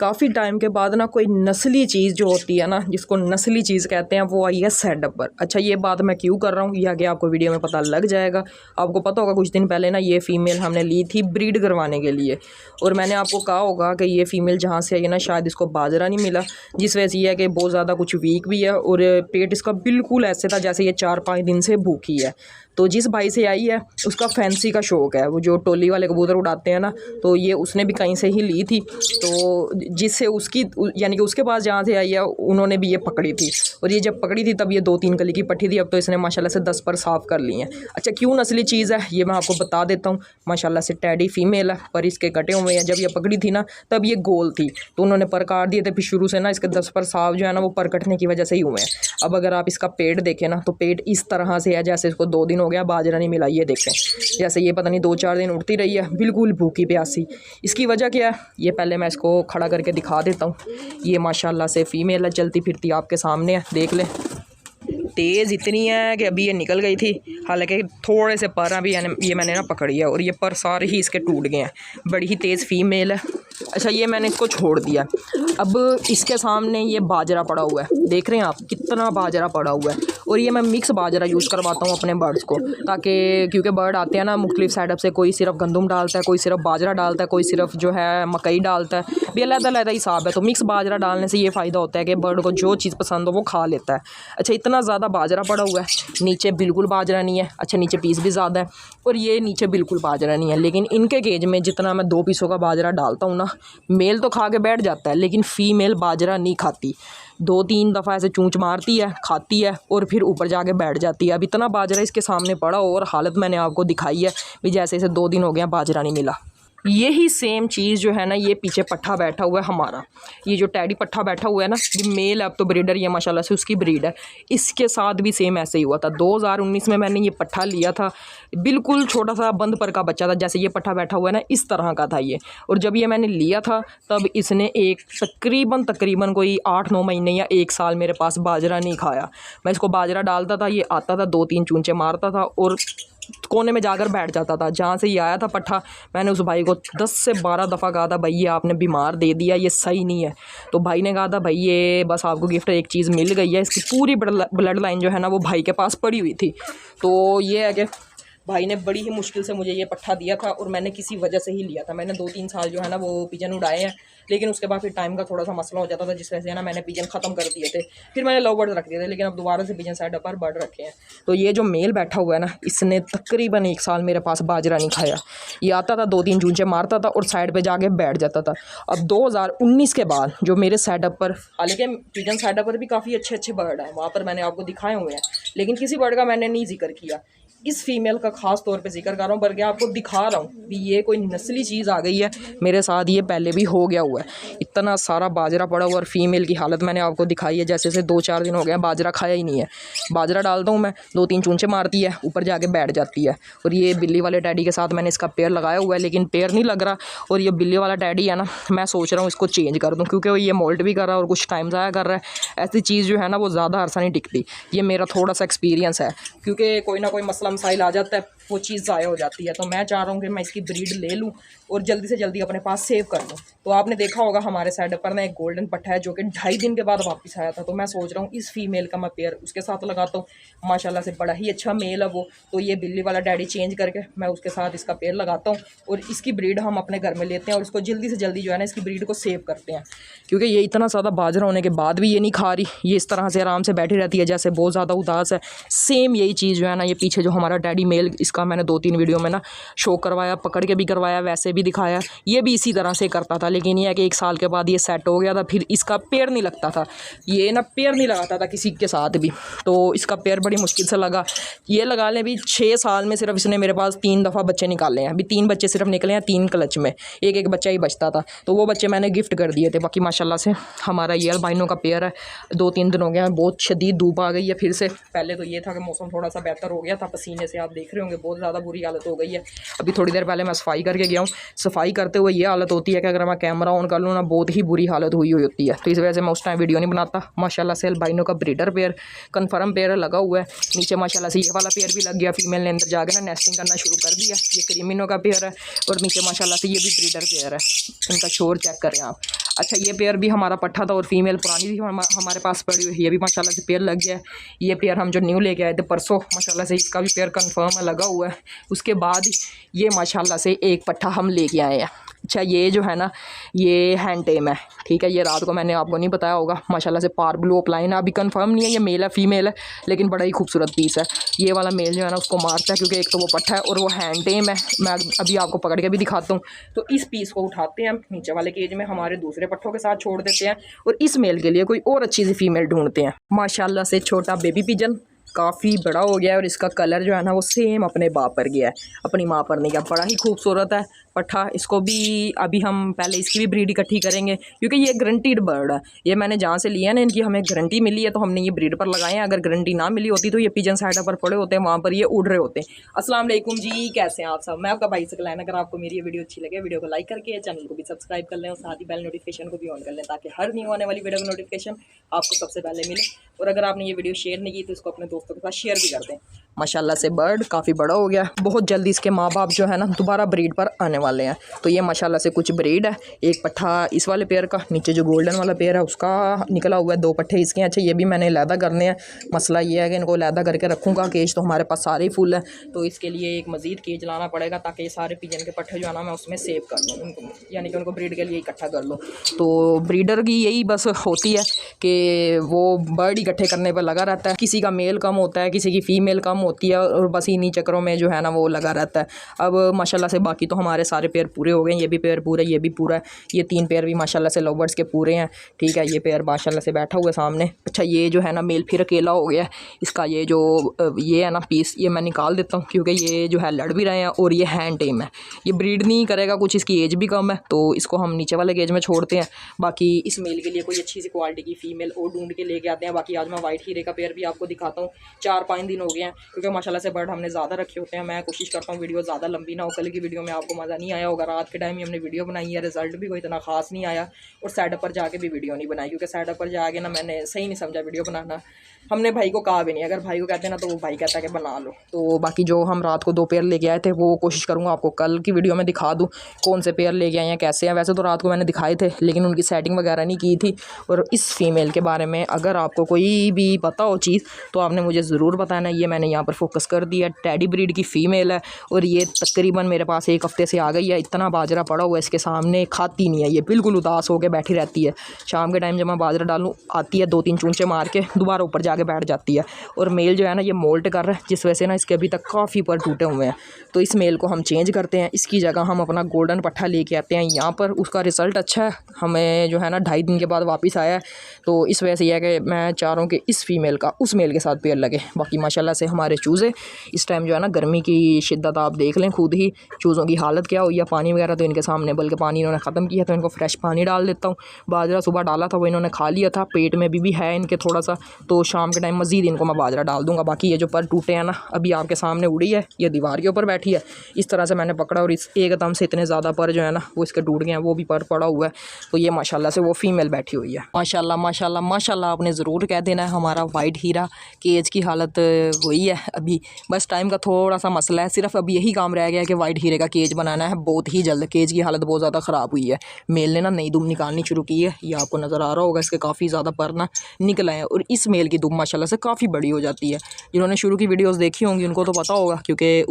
काफ़ी टाइम के बाद ना कोई नस्ली चीज़ जो होती है ना, जिसको नस्ली चीज़ कहते हैं, वो आई है सेटअप पर। अच्छा, ये बात मैं क्यों कर रहा हूँ, ये आगे आपको वीडियो में पता लग जाएगा। आपको पता होगा कुछ दिन पहले ना ये फ़ीमेल हमने ली थी ब्रीड करवाने के लिए, और मैंने आपको कहा होगा कि ये फ़ीमेल जहाँ से आई है ना, शायद इसको बाजरा नहीं मिला, जिस वजह से ये है कि बहुत ज़्यादा कुछ वीक भी है, और पेट इसका बिल्कुल ऐसे था जैसे ये 4-5 दिन से भूखी है। तो जिस भाई से आई है उसका फैंसी का शौक़ है, वो जो टोली वाले कबूतर उड़ाते हैं ना, तो ये उसने भी कहीं से ही ली थी। तो जिससे उसकी यानी कि उसके पास जहाँ से आई है उन्होंने भी ये पकड़ी थी, और ये जब पकड़ी थी तब ये 2-3 कली की पट्टी थी। अब तो इसने माशाल्लाह से 10 पर साफ़ कर ली हैं। अच्छा, क्यों नस्ली चीज़ है ये मैं आपको बता देता हूँ। माशाल्लाह से टैडी फीमेल है, पर इसके कटे हुए हैं। जब ये पकड़ी थी ना तब ये गोल थी, तो उन्होंने पर काट दिए थे। फिर शुरू से ना इसके 10 पर साफ़ जो है ना वो पर कटने की वजह से ही हुए हैं। अब अगर आप इसका पेट देखें ना, तो पेट इस तरह से है जैसे इसको 2 दिन हो गया बाजरा नहीं मिला। ये देखें, जैसे ये पता नहीं 2-4 दिन उड़ती रही है, बिल्कुल भूखी प्यासी। इसकी वजह क्या है, ये पहले मैं इसको खड़ा करके दिखा देता हूँ। ये माशाल्लाह से फ़ीमेल है, चलती फिरती आपके सामने है, देख लें। तेज़ इतनी है कि अभी ये निकल गई थी, हालांकि थोड़े से पर अभी ये मैंने ना पकड़ी है, और ये पर सारे ही इसके टूट गए हैं। बड़ी ही तेज़ फीमेल है। अच्छा, ये मैंने इसको छोड़ दिया। अब इसके सामने ये बाजरा पड़ा हुआ है, देख रहे हैं आप कितना बाजरा पड़ा हुआ है। और ये मैं मिक्स बाजरा यूज़ करवाता हूँ अपने बर्ड्स को, ताकि क्योंकि बर्ड आते हैं ना मुख्तलिफ सेटअप से, कोई सिर्फ गंदम डालता है, कोई सिर्फ बाजरा डालता है, कोई सिर्फ जो है मकई डालता है, भी अलग-अलग हिसाब है। तो मिक्स बाजरा डालने से ये फ़ायदा होता है कि बर्ड को जो चीज़ पसंद हो वो खा लेता है। अच्छा, इतना ज़्यादा बाजरा पड़ा हुआ है, नीचे बिल्कुल बाजरा नहीं है। अच्छा, नीचे पीस भी ज़्यादा है, और ये नीचे बिल्कुल बाजरा नहीं है। लेकिन इनके केज में जितना मैं 2 पीसों का बाजरा डालता हूँ ना, मेल तो खा के बैठ जाता है, लेकिन फ़ीमेल बाजरा नहीं खाती। 2-3 दफ़ा ऐसे चूंच मारती है, खाती है, और फिर ऊपर जाके बैठ जाती है। अब इतना बाजरा इसके सामने पड़ा, और हालत मैंने आपको दिखाई है भी जैसे इसे 2 दिन हो गए बाजरा नहीं मिला। यही सेम चीज़ जो है ना, ये पीछे पट्ठा बैठा हुआ है हमारा, ये जो टैडी पट्ठा बैठा हुआ है ना, ये मेल है, अब तो ब्रीडर ये माशाल्लाह से उसकी ब्रीड है। इसके साथ भी सेम ऐसे ही हुआ था। 2019 में मैंने ये पट्ठा लिया था, बिल्कुल छोटा सा बंद पर का बच्चा था, जैसे ये पट्ठा बैठा हुआ है ना इस तरह का था ये। और जब ये मैंने लिया था तब इसने एक तकरीबन कोई 8-9 महीने या 1 साल मेरे पास बाजरा नहीं खाया। मैं इसको बाजरा डालता था, ये आता था, 2-3 चूंचे मारता था और कोने में जाकर बैठ जाता था। जहाँ से ये आया था पट्ठा, मैंने उस भाई को 10 से 12 दफ़ा कहा था, भाई ये आपने बीमार दे दिया, ये सही नहीं है। तो भाई ने कहा था, भाई ये बस आपको गिफ्ट एक चीज़ मिल गई है। इसकी पूरी ब्लड लाइन जो है ना वो भाई के पास पड़ी हुई थी। तो ये है कि भाई ने बड़ी ही मुश्किल से मुझे ये पट्ठा दिया था, और मैंने किसी वजह से ही लिया था। मैंने 2-3 साल जो है ना वो पिजन उड़ाए हैं, लेकिन उसके बाद फिर टाइम का थोड़ा सा मसला हो जाता था, जिस वजह से ना मैंने पिजन ख़त्म कर दिए थे। फिर मैंने लव बर्ड रख दिए थे, लेकिन अब दोबारा से पिजन सेटअप पर बर्ड रखे हैं। तो ये जो मेल बैठा हुआ है ना, इसने तकरीबन 1 साल मेरे पास बाजरा नहीं खाया। ये आता था, 2-3 चूंचे मारता था और साइड पर जाके बैठ जाता था। अब 2019 के बाद जो मेरे सेटअप पर, हालांकि पिजन सेटअप पर भी काफ़ी अच्छे बर्ड हैं, वहाँ पर मैंने आपको दिखाए हुए हैं, लेकिन किसी बर्ड का मैंने नहीं जिक्र किया। इस फीमेल का ख़ास तौर पे जिक्र कर रहा हूँ, बल्कि आपको दिखा रहा हूँ कि ये कोई नस्ली चीज़ आ गई है। मेरे साथ ये पहले भी हो गया हुआ है। इतना सारा बाजरा पड़ा हुआ, और फीमेल की हालत मैंने आपको दिखाई है, जैसे से 2-4 दिन हो गए बाजरा खाया ही नहीं है। बाजरा डालता हूँ मैं, 2-3 चूंचे मारती है, ऊपर जाके बैठ जाती है। और ये बिल्ली वाले टैडी के साथ मैंने इसका पेयर लगाया हुआ है, लेकिन पेयर नहीं लग रहा। और ये बिल्ली वाला टैडी है ना, मैं सोच रहा हूँ इसको चेंज कर दूँ, क्योंकि वो ये मोल्ट भी कर रहा है और कुछ टाइम ज़ाया कर रहा है। ऐसी चीज़ जो है ना वो ज़्यादा अरसा नहीं टिकती। ये मेरा थोड़ा सा एक्सपीरियंस है, क्योंकि कोई ना कोई मसला मसाइल आ जाता है, वो चीज़ ज़ाया हो जाती है। तो मैं चाह रहा हूँ कि मैं इसकी ब्रीड ले लूँ और जल्दी से जल्दी अपने पास सेव कर लूँ। तो आपने देखा होगा हमारे सेटअप पर ना एक गोल्डन पट्टा है जो कि 2.5 दिन के बाद वापस आया था। तो मैं सोच रहा हूँ इस फीमेल का मैं पेयर उसके साथ लगाता हूँ। माशाल्लाह से बड़ा ही अच्छा मेल है वो। तो ये बिल्ली वाला डैडी चेंज करके मैं उसके साथ इसका पेयर लगाता हूँ, और इसकी ब्रीड हम अपने घर में लेते हैं, और इसको जल्दी से जल्दी जो है ना इसकी ब्रीड को सेव करते हैं। क्योंकि ये इतना ज़्यादा बाजरा होने के बाद भी ये नहीं खा रही, ये इस तरह से आराम से बैठी रहती है जैसे बहुत ज़्यादा उदास है। सेम यही चीज़ जो है ना, ये पीछे जो हमारा डैडी मेल, इसका मैंने 2-3 वीडियो में ना शो करवाया, पकड़ के भी करवाया, वैसे भी दिखाया। ये भी इसी तरह से करता था, लेकिन ये है कि 1 साल के बाद ये सेट हो गया था। फिर इसका पेयर नहीं लगता था, ये ना पेयर नहीं लगाता था किसी के साथ भी, तो इसका पेयर बड़ी मुश्किल से लगा। ये लगा लें भी 6 साल में सिर्फ इसने मेरे पास 3 दफ़ा बच्चे निकाले हैं। अभी 3 बच्चे सिर्फ निकले हैं, 3 क्लच में, एक बच्चा ही बचता था, तो वो बच्चे मैंने गिफ्ट कर दिए थे। बाकी माशाल्लाह से हमारा ये अल्बाइनो का पेयर है। 2-3 दिन हो गया, बहुत शदीद धूप आ गई है फिर से। पहले तो ये था कि मौसम थोड़ा सा बेहतर हो गया था, पसीने से आप देख रहे होंगे बहुत बहुत ज़्यादा बुरी हालत हो गई है। अभी थोड़ी देर पहले मैं सफाई करके गया हूँ। सफाई करते हुए ये हालत होती है कि अगर मैं कैमरा ऑन कर लूँ ना, बहुत ही बुरी हालत हुई होती है। तो इस वजह से मैं उस टाइम वीडियो नहीं बनाता। माशाल्लाह से अल्बाइनो का ब्रीडर पेयर कन्फर्म पेयर लगा हुआ है। नीचे माशाल्लाह से ये वाला पेयर भी लग गया, फीमेल ने अंदर जाके ना नेस्टिंग करना शुरू कर दिया। ये क्रीमिनो का पेयर है और नीचे माशाल्लाह से ये भी ब्रीडर पेयर है। इनका शोर चेक करें आप। अच्छा, ये पेयर भी हमारा पट्ठा था और फीमेल पुरानी थी हमारे पास पड़ी हुई। ये भी माशाल्लाह से पेयर लग गया है। ये पेयर हम जो न्यू लेके आए थे परसों, माशाल्लाह से इसका भी पेयर कंफर्म है, लगा हुआ है। उसके बाद ये माशाल्लाह से एक पट्ठा हम लेके आए हैं। अच्छा, ये जो है ना, ये हैंड टेम है, ठीक है। ये रात को मैंने आपको नहीं बताया होगा, माशाल्लाह से पार ब्लू अपलाइन है। अभी कंफर्म नहीं है ये मेल है फीमेल है, लेकिन बड़ा ही खूबसूरत पीस है। ये वाला मेल जो है ना उसको मारता है, क्योंकि एक तो वो पट्टा है और वो हैंड टेम है। मैं अभी आपको पकड़ के भी दिखाता हूँ। तो इस पीस को उठाते हैं हम नीचे वाले केज में, हमारे दूसरे पट्टों के साथ छोड़ देते हैं और इस मेल के लिए कोई और अच्छी सी फीमेल ढूंढते हैं। माशाल्लाह से छोटा बेबी पिजन काफ़ी बड़ा हो गया है और इसका कलर जो है ना वो सेम अपने बाप पर गया है, अपनी माँ पर नहीं गया। बड़ा ही खूबसूरत है पट्ठा। इसको भी अभी हम पहले इसकी भी ब्रीड इकट्ठी करेंगे, क्योंकि ये गारंटीड बर्ड है। ये मैंने जहाँ से लिया है ना, इनकी हमें गारंटी मिली है तो हमने ये ब्रीड पर लगाए हैं। अगर गारंटी ना मिली होती तो ये पिजन साइड पर पड़े होते हैं, वहाँ पर ये उड़ रहे होते हैं। अस्सलाम वालेकुम जी, कैसे हैं आप सब? मैं आपका भाई सकलैन। अगर आपको मेरी ये वीडियो अच्छी लगे, वीडियो को लाइक करके चैनल को भी सब्सक्राइब कर लें और साथ ही बेल नोटिफिकेशन को भी ऑन कर लें, ताकि हर न्यू आने वाली वीडियो की नोटिफिकेशन आपको सबसे पहले मिले। और अगर आपने ये वीडियो शेयर नहीं की तो इसको अपने दोस्तों के साथ शेयर भी कर दें। माशाल्लाह से बर्ड काफ़ी बड़ा हो गया, बहुत जल्दी इसके माँ बाप जो है ना दोबारा ब्रीड पर आने वाले हैं। तो ये माशाल्लाह से कुछ ब्रीड है। एक पट्ठा इस वाले पेयर का, नीचे जो गोल्डन वाला पेयर है उसका निकला हुआ है, 2 पट्ठे इसके हैं। अच्छा, ये भी मैंने लैदा करने हैं। मसला ये है कि इनको लैदा करके रखूँगा, केज तो हमारे पास सारे ही फुल है, तो इसके लिए एक मज़ीद केज लाना पड़ेगा, ताकि ये सारे पिजन के पट्ठे जो है ना मैं उसमें सेव कर लूँ उनको, यानी कि उनको ब्रीड के लिए इकट्ठा कर लूँ। तो ब्रीडर की यही बस होती है कि वो बर्ड इकट्ठे करने पर लगा रहता है। किसी का मेल कम होता है, किसी की फ़ीमेल कम होती है, और बस इन्हीं चक्करों में जो है ना वो लगा रहता है। अब माशाल्लाह से बाकी तो हमारे सारे पेयर पूरे हो गए। ये भी पेयर पूरा, ये भी पूरा है। ये 3 पेयर भी माशाल्लाह से लव बर्ड्स के पूरे हैं, ठीक है। ये पेयर माशाल्लाह से बैठा हुआ है सामने। अच्छा, ये जो है ना मेल फिर अकेला हो गया है। इसका ये जो ये है ना पीस, ये मैं निकाल देता हूँ, क्योंकि ये जो है लड़ भी रहे हैं और ये हैंड टेम है। ये ब्रीड नहीं करेगा कुछ, इसकी एज भी कम है, तो इसको हम नीचे वाले केज में छोड़ते हैं। बाकी इस मेल के लिए कोई अच्छी सी क्वालिटी की फ़ीमेल और ढूंढ के लेके आते हैं। बाकी आज मैं वाइट हीरे का पेयर भी आपको दिखाता हूँ। 4-5 दिन हो गए हैं, क्योंकि माशाल्लाह से बर्ड हमने ज़्यादा रखे होते हैं। मैं कोशिश करता हूँ वीडियो ज़्यादा लंबी ना हो। कल की वीडियो में आपको मज़ा नहीं आया होगा, रात के टाइम ही हमने वीडियो बनाई है, रिजल्ट भी कोई इतना खास नहीं आया, और सेटअप पर जाके भी वीडियो नहीं बनाई, क्योंकि सेटअप पर जाके ना मैंने सही नहीं समझा वीडियो बनाना। हमने भाई को कहा भी नहीं, अगर भाई को कहते हैं ना तो वो भाई कहता है कि बना लो। तो बाकी जो हम रात को 2 पेयर लेके आए थे, वो कोशिश करूँगा आपको कल की वीडियो में दिखा दूँ कौन से पेयर लेके आए हैं, कैसे हैं। वैसे तो रात को मैंने दिखाए थे, लेकिन उनकी सेटिंग वगैरह नहीं की थी। और इस फीमेल के बारे में अगर आपको कोई भी पता हो चीज़ तो आपने मुझे ज़रूर बताना। ये मैंने यहाँ पर फोकस कर दिया, टैडी ब्रीड की फ़ीमेल है, और ये तकरीबन मेरे पास 1 हफ़्ते से आ गई है। इतना बाजरा पड़ा हुआ है इसके सामने, खाती नहीं है, ये बिल्कुल उदास होकर बैठी रहती है। शाम के टाइम जब मैं बाजरा डालूँ आती है, 2-3 चूंचे मार के दोबारा ऊपर जाके बैठ जाती है। और मेल जो है ना ये मोल्ट कर रहा है, जिस वजह से ना इसके अभी तक काफ़ी पर टूटे हुए हैं। तो इस मेल को हम चेंज करते हैं, इसकी जगह हम अपना गोल्डन पट्ठा लेके आते हैं यहाँ पर। उसका रिज़ल्ट अच्छा है, हमें जो है ना 2.5 दिन के बाद वापस आया है। तो इस वजह से यह है कि मैं चाह रहा हूँ कि इस फीमेल का उस मेल के साथ पेयर लगे। बाकी माशाल्लाह से हमारे चूज़े इस टाइम जो है ना, गर्मी की शिद्दत आप देख लें खुद ही, चूज़ों की हालत क्या हुई है। पानी वगैरह तो इनके सामने, बल्कि पानी इन्होंने ख़त्म किया, तो इनको फ्रेश पानी डाल देता हूँ। बाजरा सुबह डाला था, वो इन्होंने खा लिया था, पेट में भी है इनके थोड़ा सा, तो शाम के टाइम मज़ीद इनको मैं बाजरा डाल दूँगा। बाकी ये जो पर टूटे हैं ना, अभी आपके सामने उड़ी है, ये दीवार के ऊपर बैठी है, इस तरह से मैंने पकड़ा और इस एकदम से इतने ज़्यादा पर जो है ना वो इसके टूट गए हैं, वो भी पर पड़ा हुआ है। तो ये माशाल्लाह से वो फीमेल बैठी हुई है। माशाल्लाह माशाल्लाह माशाल्लाह, आपने ज़रूर कह देना है। हमारा वाइट हीरा केज की हालत वही है अभी, बस टाइम का थोड़ा सा मसला है। सिर्फ अब यही काम रह गया है कि वाइट हीरे का केज बनाना है बहुत ही जल्द। केज की हालत बहुत ज़्यादा ख़राब हुई है। मेल ने ना नई दुम निकालनी शुरू की है, ये आपको नज़र आ रहा होगा, इसके काफ़ी ज़्यादा पर ना निकल आए हैं। और इस मेल की दुम माशाल्लाह से काफ़ी बड़ी हो जाती है। जिन्होंने शुरू की वीडियोस देखी होंगी उनको तो पता होगा, क्योंकि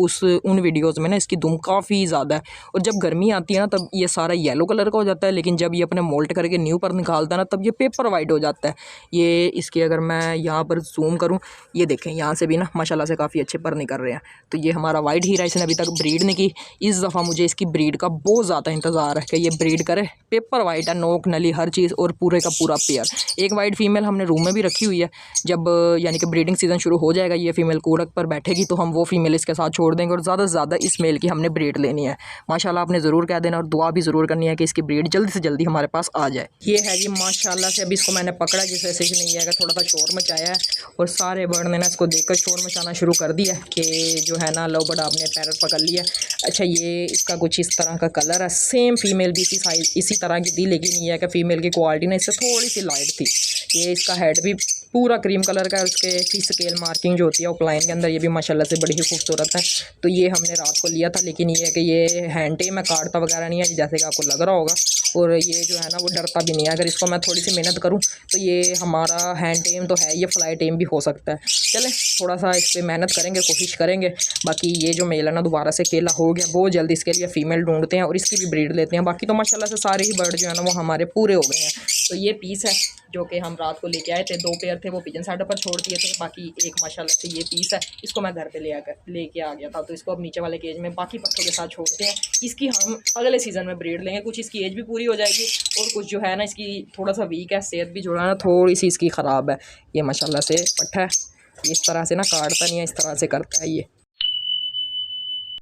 उन वीडियोस में ना इसकी दुम काफ़ी ज़्यादा है। और जब गर्मी आती है ना तब ये सारा येलो कलर का हो जाता है, लेकिन जब ये अपने मोल्ट करके न्यू पर निकालता है ना तब ये पेपर वाइट हो जाता है। ये इसके अगर मैं यहाँ पर जूम करूँ, ये देखें यहाँ से भी ना माशाल्लाह से काफ़ी अच्छे पर निकल रहे हैं। तो ये हमारा वाइट हीरा, इसने अभी तक ब्रीड नहीं की। इस दफ़ा मुझे इसकी ब्रीड का बहुत ज़्यादा इंतज़ार है कि ये ब्रीड करे। पेपर वाइट है, नोक नली हर चीज़ और पूरे का पूरा पेयर। एक वाइट फीमेल हमने रूम में भी रखी हुई है। जब यानी कि ब्रीडिंग सीज़न शुरू हो जाएगा, ये फीमेल कूड़क पर बैठेगी तो हम वो फीमेल इसके साथ छोड़ देंगे और ज़्यादा से ज़्यादा इस मेल की हमने ब्रीड लेनी है। माशाल्लाह आपने ज़रूर कह देना और दुआ भी ज़रूर करनी है कि इसकी ब्रीड जल्दी से जल्दी हमारे पास आ जाए। ये है जी माशाल्लाह से। अभी इसको मैंने पकड़ा जिस वजह से नहीं आएगा, थोड़ा सा शोर मचाया है और सारे बर्ड ने ना इसको देखकर शोर मचाना शुरू कर दिया कि जो है ना लो बड़ा आपने पैरट पकड़ लिया। अच्छा ये इसका कुछ इस तरह का कलर है। सेम फीमेल भी इसी साइज इसी तरह की थी, लेकिन ये है कि फ़ीमेल की क्वालिटी ना इससे थोड़ी सी लाइट थी। ये इसका हेड भी पूरा क्रीम कलर का है। उसके फिश स्केल मार्किंग जो होती है ऑफलाइन के अंदर, ये भी माशाल्लाह से बड़ी ही खूबसूरत है। तो ये हमने रात को लिया था, लेकिन ये है कि ये हैंड टेम है, काटता वगैरह नहीं है जैसे कि आपको लग रहा होगा। और ये जो है ना वो डरता भी नहीं है। अगर इसको मैं थोड़ी सी मेहनत करूँ तो ये हमारा हैंड टेम तो है, ये फ्लाई टेम भी हो सकता है। चलें थोड़ा सा इस पर मेहनत करेंगे, कोशिश करेंगे। बाकी ये जो मेल है ना दोबारा से केला हो गया, बहुत जल्दी इसके लिए फ़ीमेल ढूंढते हैं और इसकी भी ब्रीड लेते हैं। बाकी तो माशाल्लाह से सारे ही बर्ड जो है ना वो हमारे पूरे हो गए हैं। तो ये पीस है जो कि हम रात को लेके आए थे। 2 पेयर थे, वो पिजन साइड पर छोड़ दिए थे। बाकी एक माशाल्लाह से ये पीस है, इसको मैं घर पे लेके आ गया था। तो इसको अब नीचे वाले केज में बाकी पत्तों के साथ छोड़ते हैं। इसकी हम अगले सीज़न में ब्रीड लेंगे। कुछ इसकी एज भी पूरी हो जाएगी और कुछ जो है ना इसकी थोड़ा सा वीक है, सेहत भी जो है ना थोड़ी सी इसकी ख़राब है। ये माशाल्लाह से पट्ठा है, इस तरह से ना काटता नहीं है, इस तरह से करता है ये।